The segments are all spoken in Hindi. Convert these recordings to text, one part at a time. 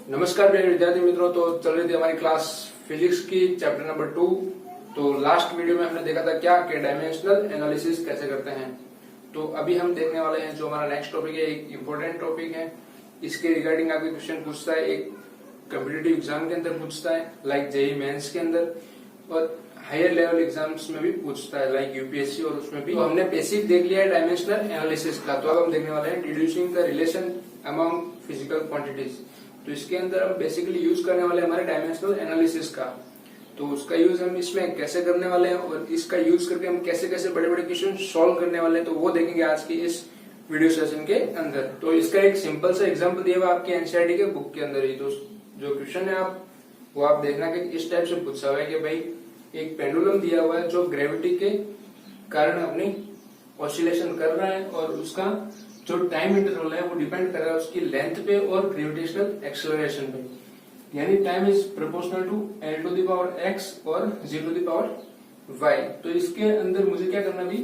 नमस्कार प्रिय विद्यार्थी मित्रों। तो चल रही थी हमारी क्लास फिजिक्स की चैप्टर नंबर 2। तो लास्ट वीडियो में हमने देखा था क्या कि डायमेंशनल एनालिसिस कैसे करते हैं। तो अभी हम देखने वाले हैं जो हमारा नेक्स्ट टॉपिक है, एक इम्पोर्टेंट टॉपिक है। इसके रिगार्डिंग आपके क्वेश्चन पूछता है, एक कॉम्पिटिटिव एग्जाम के अंदर पूछता है लाइक जेईई मेंस के अंदर, और हायर लेवल एग्जाम्स में भी पूछता है लाइक यूपीएससी, और उसमें भी। तो हमने बेसिक देख लिया है डायमेंशनल एनालिसिस का। तो अब हम देखने वाले हैं deducing the relation among physical quantities. तो इसके अंदर हम बेसिकली यूज करने वाले हैं हमारे डायमेंशनल एनालिसिस का। तो उसका यूज हम इसमें कैसे करने वाले हैं और इसका यूज करके हम कैसे कैसे बड़े बड़े क्वेश्चन सॉल्व करने वाले हैं, तो वो देखेंगे आज की इस वीडियो सेशन के अंदर। तो इसका एक सिंपल सा एग्जांपल दिया हुआ आपके एनसीईआरटी के बुक के अंदर ही। तो जो क्वेश्चन है वो आप देखना कि इस टाइप से पूछा हुआ है कि भाई एक पेंडुलम दिया हुआ है जो ग्रेविटी के कारण अपनी ऑसिलेशन कर रहा है, और उसका जो टाइम इंटरवल है वो डिपेंड कर रहा है उसकी लेंथ पे और ग्रेविटेशनल एक्सेलरेशन पे। यानी time is proportional to L to the power x और G to the power y। तो इसके अंदर मुझे क्या करना भी,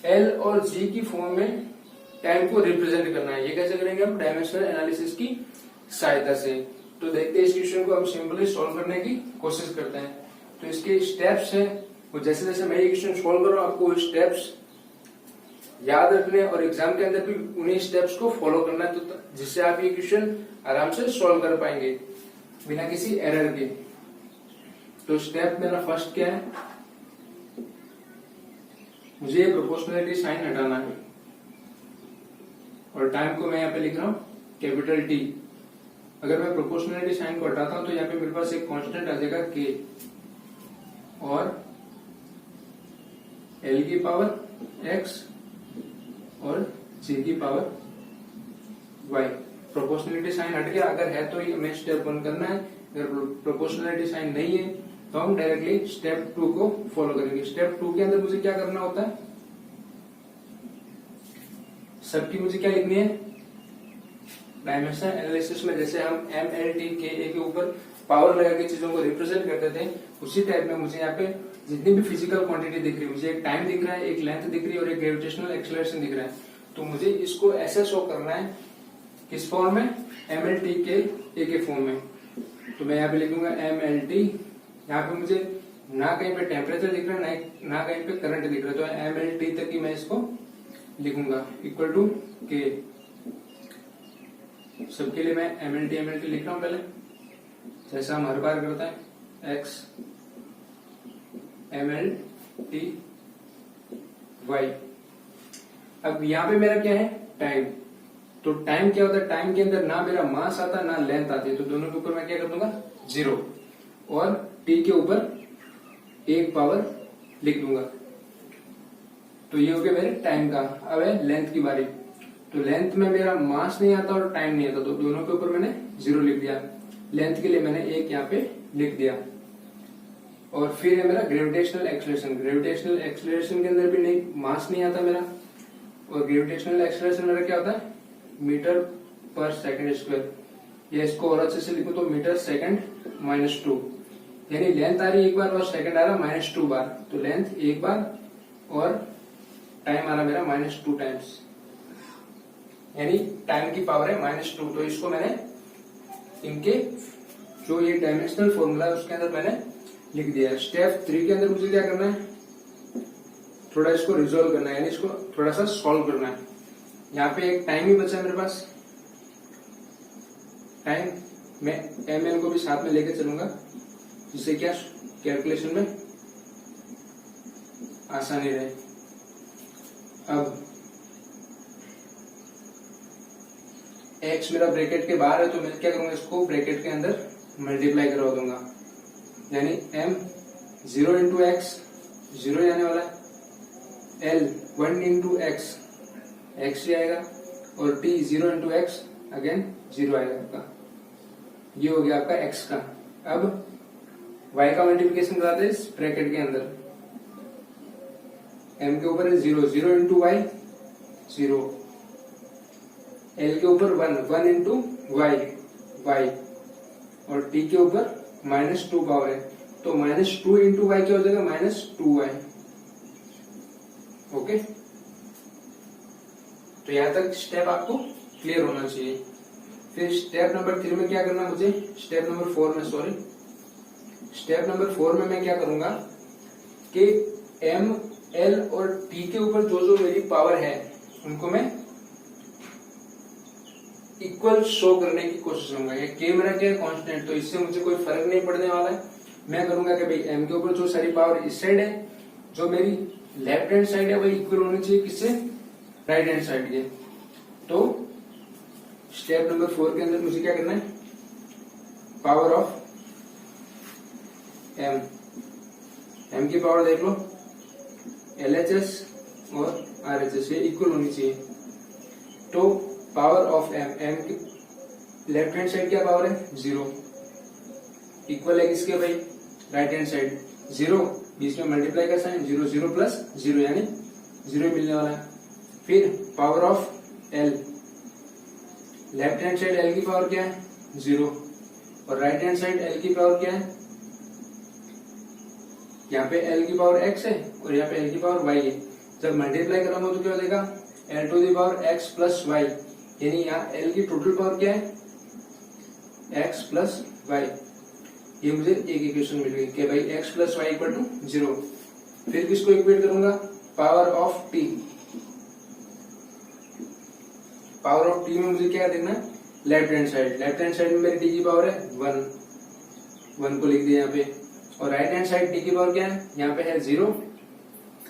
L और G की फॉर्म में टाइम को रिप्रेजेंट करना है। ये कैसे करेंगे हम, डायमेंशनल एनालिसिस की सहायता से। तो देखते हैं इस क्वेश्चन को हम सिंपली सॉल्व करने की कोशिश करते हैं। तो इसके स्टेप्स है, वो जैसे जैसे मैं ये क्वेश्चन सॉल्व कर रहा हूँ आपको स्टेप्स याद रखने और एग्जाम के अंदर भी उन्हीं स्टेप्स को फॉलो करना है, तो जिससे आप ये क्वेश्चन आराम से सॉल्व कर पाएंगे बिना किसी एरर के। तो स्टेप मेरा फर्स्ट क्या है, मुझे ये प्रोपोर्शनलिटी साइन हटाना है और टाइम को मैं यहाँ पे लिख रहा हूं कैपिटल टी। अगर मैं प्रोपोर्शनलिटी साइन को हटाता हूं तो यहाँ पे मेरे पास एक कांस्टेंट आ जाएगा के, और एल की पावर एक्स और जी की पावर वाई। प्रोपोर्शनलिटी साइन हट गया, अगर है तो हमें स्टेप 1 करना है। अगर प्रोपोर्शनलिटी साइन नहीं है तो हम डायरेक्टली स्टेप 2 को फॉलो करेंगे। स्टेप 2 के अंदर मुझे क्या करना होता है, सबकी मुझे क्या लिखनी है, डायमेंशनल एनालिसिस में जैसे हम एम एल टी के ए के ऊपर पावर लगा के चीजों को रिप्रेजेंट करते थे, उसी टाइप में मुझे यहाँ पे जितनी भी फिजिकल क्वांटिटी दिख रही है, मुझे एक टाइम दिख रहा है, एक लेंथ दिख रही है और एक ग्रेविटेशनल एक्सेलरेशन दिख रहा है। तो मुझे इसको ऐसे शो करना है, किस फॉर्म में, एम एल टी के ए के फॉर्म में। तो मैं यहाँ पे लिखूंगा एम एल टी। यहाँ पे मुझे ना कहीं पे टेम्परेचर दिख रहा है ना कहीं पे करंट दिख रहा है, तो एम एल टी तक की मैं इसको लिखूंगा इक्वल टू के। सबके लिए मैं एम एल टी लिख रहा हूं पहले, जैसा हम हर बार करते हैं, x m l t y. अब यहाँ पे मेरा क्या है, टाइम। तो टाइम क्या होता है, टाइम के अंदर ना मेरा मास आता ना लेंथ आती है, तो दोनों के ऊपर मैं क्या कर दूंगा 0, और टी के ऊपर 1 पावर लिख दूंगा। तो ये हो गया मेरे टाइम का। अब है लेंथ की बारी। तो लेंथ में मेरा मास नहीं आता और टाइम नहीं आता, तो दोनों के ऊपर मैंने 0 लिख दिया। लेंथ के लिए मैंने 1 यहाँ पे लिख दिया। और फिर है मेरा ग्रेविटेशनल एक्सेलरेशन। ग्रेविटेशनल एक्सेलरेशन के अंदर भी नहीं, मास नहीं आता मेरा, और ग्रेविटेशनल एक्सेलरेशन मेरा क्या होता है, मीटर पर सेकंड स्क्वायर। या इसको और अच्छे से लिखूं तो मीटर सेकंड -2। यानी लेंथ आ रही है 1 बार और सेकंड आ रहा है -2 बार। तो लेंथ 1 बार और टाइम आ रहा मेरा -2 टाइम्स, यानी टाइम की पावर है -2। तो इसको मैंने इनके जो ये डायमेंशनल फॉर्मूला है उसके अंदर मैंने लिख दिया है। स्टेप 3 के अंदर मुझे क्या करना है, थोड़ा इसको रिजोल्व करना है, यानी इसको थोड़ा सा सॉल्व करना है। यहाँ पे एक टाइम ही बचा है मेरे पास, टाइम मैं एम एल को भी साथ में लेके चलूंगा, जिससे क्या कैलकुलेशन में आसानी रहे। अब एक्स मेरा ब्रैकेट के बाहर है, तो मैं क्या करूंगा, इसको ब्रैकेट के अंदर मल्टीप्लाई करवा दूंगा। यानी m 0 इंटू एक्स 0 आने वाला है, l 1 इंटू एक्स एक्स ही आएगा, और t 0 इंटू एक्स अगेन 0 आएगा आपका। ये हो गया आपका x का। अब y का मल्टीप्लिकेशन कराते हैं इस ब्रैकेट के अंदर। m के ऊपर है 0, 0 इंटू वाई 0, l के ऊपर 1 इंटू वाई वाई, और t के ऊपर -2 पावर है, तो -2 इंटू वाई क्या हो जाएगा, -2y। ओके, तो यहां तक स्टेप आपको क्लियर होना चाहिए। फिर स्टेप नंबर 3 में क्या करना है मुझे, स्टेप नंबर 4 में, सॉरी, स्टेप नंबर 4 में मैं क्या करूंगा कि एम, एल और टी के ऊपर जो जो मेरी पावर है उनको मैं इक्वल शो करने की कोशिश करूंगा। ये के मेरा क्या है, कांस्टेंट, तो इससे मुझे कोई फर्क नहीं पड़ने वाला है। मैं करूंगा कि भाई एम के ऊपर जो सारी पावर इस साइड है, जो मेरी लेफ्ट हैंड साइड है, वही इक्वल होनी चाहिए किससे, राइट हैंड साइड के। तो स्टेप नंबर 4 के अंदर मुझे क्या करना है, पावर ऑफ एम, एम की पावर देख लो, LHS और RHS ये इक्वल होनी चाहिए। तो पावर ऑफ एम, एम की लेफ्ट हैंड साइड क्या पावर है, 0, इक्वल है किसके भाई, राइट हैंड साइड 0, बीच में मल्टीप्लाई का साइन, 0 0 प्लस 0 यानी 0 मिलने वाला है। फिर power of L, left hand side L की पावर क्या है, 0, और राइट हैंड साइड एल की पावर क्या है, यहाँ पे एल की पावर x है और यहाँ पे एल की पावर y है। जब मल्टीप्लाई करूंगा तो क्या हो जाएगा, l to the power x plus y, यानी यहाँ l की टोटल पावर क्या है, x प्लस y। ये मुझे एक इक्वेशन मिल गई कि भाई x plus y equal to 0। फिर किसको इक्वेट करूंगा, power of t, power of t में मुझे क्या देखना है, left hand side, left hand side में मेरी t की पावर है 1 को लिख दिया यहाँ पे, और राइट हैंड साइड t की पावर क्या है, यहाँ पे है 0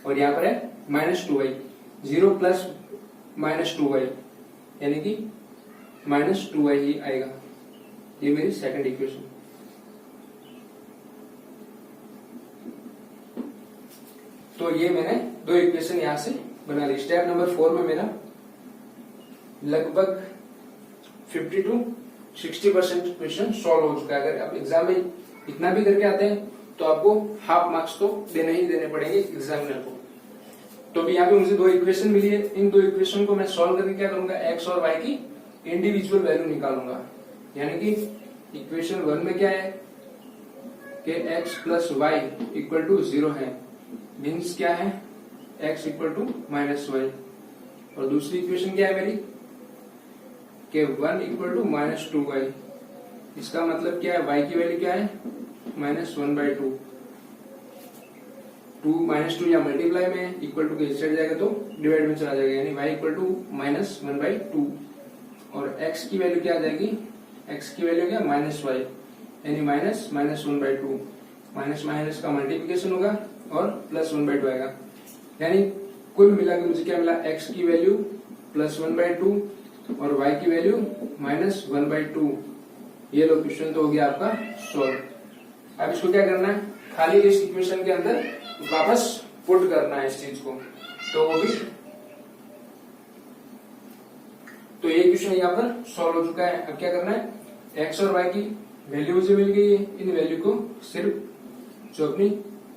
और यहाँ पर है -2y, 0 प्लस -2y यानी कि -2y ही आएगा। ये मेरी सेकंड इक्वेशन। तो ये मैंने दो इक्वेशन यहां से बना ली। स्टेप नंबर 4 में मेरा लगभग 50 to 60% क्वेश्चन सॉल्व हो चुका है। अगर आप एग्जाम में इतना भी करके आते हैं तो आपको हाफ मार्क्स तो देने ही देने पड़ेंगे एग्जामिनर को। तो भी यहाँ पे मुझे दो इक्वेशन मिली है, इन दो इक्वेशन को मैं सॉल्व करके क्या करूंगा, एक्स और वाई की इंडिविजुअल वैल्यू निकालूंगा। यानी कि इक्वेशन 1 में क्या है कि x plus y equal to 0 है, मीन्स क्या है x इक्वल टू -y। और दूसरी इक्वेशन क्या है मेरी कि 1 इक्वल टू -2y, इसका मतलब क्या है, y की वैल्यू क्या है -1/2। 2 -2 या मल्टीप्लाई में इक्वल टू के इस साइड जाएगा तो डिवाइड में चला जाएगा, यानी y इक्वल टू -1/2। और x की वैल्यू क्या आ जाएगी, x की वैल्यू क्या -y, यानी -1/2। माइनस माइनस का मल्टीप्लिकेशन होगा और +1/2 आएगा। यानी कुल मिला के मुझे क्या मिला, x की वैल्यू +1/2 और y की वैल्यू -1/2। ये लो क्वेश्चन तो हो गया आपका सॉल्व। अब इसको क्या करना है, खाली इस इक्वेशन के अंदर वापस पुट करना है इस चीज को, तो वो भी, तो ये क्वेश्चन यहाँ पर सॉल्व हो चुका है। अब क्या करना है, x और y की वैल्यू मुझे मिल गई है, इन वैल्यू को सिर्फ जो अपनी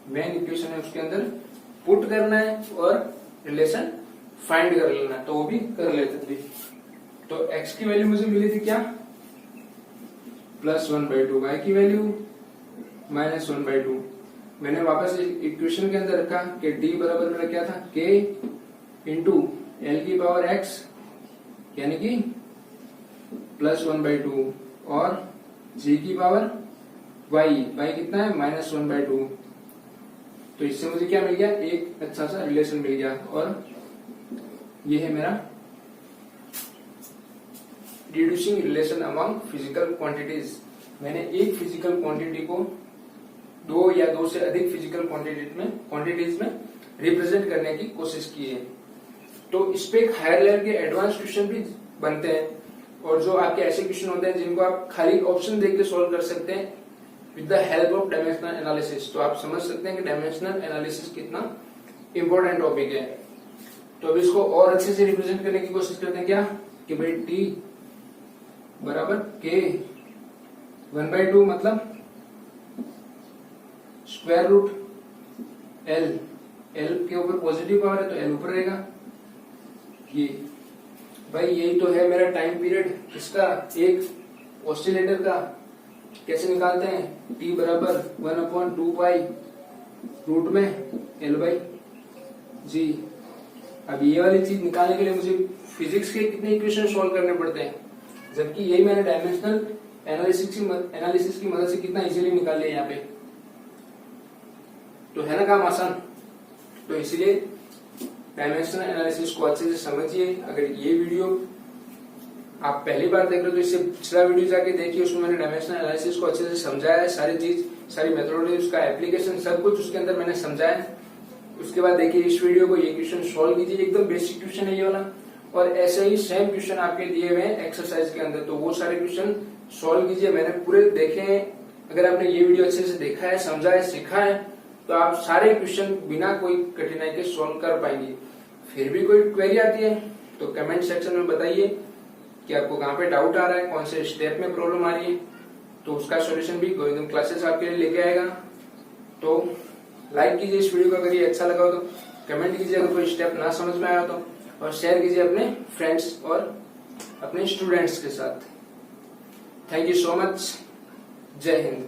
मेन इक्वेशन है उसके अंदर पुट करना है और रिलेशन फाइंड कर लेना है, तो वो भी कर लेते थे। तो x की वैल्यू मुझे मिली थी क्या, +1/2, y की वैल्यू -1/2। मैंने वापस इक्वेशन के अंदर रखा कि d बराबर मेरा क्या था, k इंटू एल की पावर x यानी कि +1/2 और g की पावर y कितना है -1/2। तो इससे मुझे क्या मिल गया, एक अच्छा सा रिलेशन मिल गया। और ये है मेरा reducing relation among physical quantities. मैंने एक फिजिकल क्वांटिटी को दो या दो से अधिक फिजिकल क्वांटिटीज में रिप्रेजेंट करने की कोशिश की है। तो इस पे एक हायर लेवल के एडवांस क्वेश्चन भी बनते हैं, और जो आपके ऐसे क्वेश्चन होते हैं जिनको आप खाली ऑप्शन देख के सोल्व कर सकते हैं with the help of dimensional analysis. तो आप समझ सकते हैं कि डायमेंशनल एनालिसिस कितना इंपॉर्टेंट टॉपिक है। तो अब इसको और अच्छे से रिप्रेजेंट करने की कोशिश करते हैं क्या, कि भाई t बराबर k 1/2 मतलब स्क्वायर रूट l, l के ऊपर पॉजिटिव पावर है तो l ऊपर रहेगा। ये भाई यही तो है मेरा टाइम पीरियड इसका, एक ऑसिलेटर का। कैसे निकालते हैं, t बराबर 1/2 पाई रूट में L/G। अब ये वाली चीज निकालने के लिए मुझे फिजिक्स के कितने इक्वेशन सॉल्व करने पड़ते हैं, जबकि यही मैंने डायमेंशनल एनालिसिस की मदद से कितना इजीली निकाल लिया यहाँ पे। तो है ना काम आसान। तो इसीलिए डायमेंशनल एनालिसिस को अच्छे से समझिए। अगर ये वीडियो आप पहली बार देख रहे हो तो इससे पिछला वीडियो जाके देखिए, उसमें मैंने डायमेंशनल एनालिसिस को अच्छे से समझाया है, सारी चीज, सारी मेथोडोलॉजी, उसका एप्लीकेशन, सब कुछ उसके अंदर मैंने समझाया है। उसके बाद देखिए इस वीडियो को, ये क्वेश्चन सॉल्व कीजिए, एकदम बेसिक क्वेश्चन है ये वाला, और ऐसे ही सेम क्वेश्चन आपके दिए हुए हैं एक्सरसाइज के अंदर, तो वो सारे क्वेश्चन सॉल्व कीजिए। मैंने पूरे देखे हैं। अगर आपने ये वीडियो अच्छे से देखा है, समझा है, सीखा है, तो आप सारे क्वेश्चन बिना कोई कठिनाई के सॉल्व कर पाएंगे। फिर भी कोई क्वेरी आती है तो कमेंट सेक्शन में बताइए कि आपको कहाँ पे डाउट आ रहा है, कौन से स्टेप में प्रॉब्लम आ रही है, तो उसका सॉल्यूशन भी गोविंदम क्लासेस आपके लिए लेके आएगा। तो लाइक कीजिए इस वीडियो को अगर ये अच्छा लगा हो, तो कमेंट कीजिए अगर कोई स्टेप ना समझ में आया तो, और शेयर कीजिए अपने फ्रेंड्स और अपने स्टूडेंट्स के साथ। Thank you so much. जय हिंद।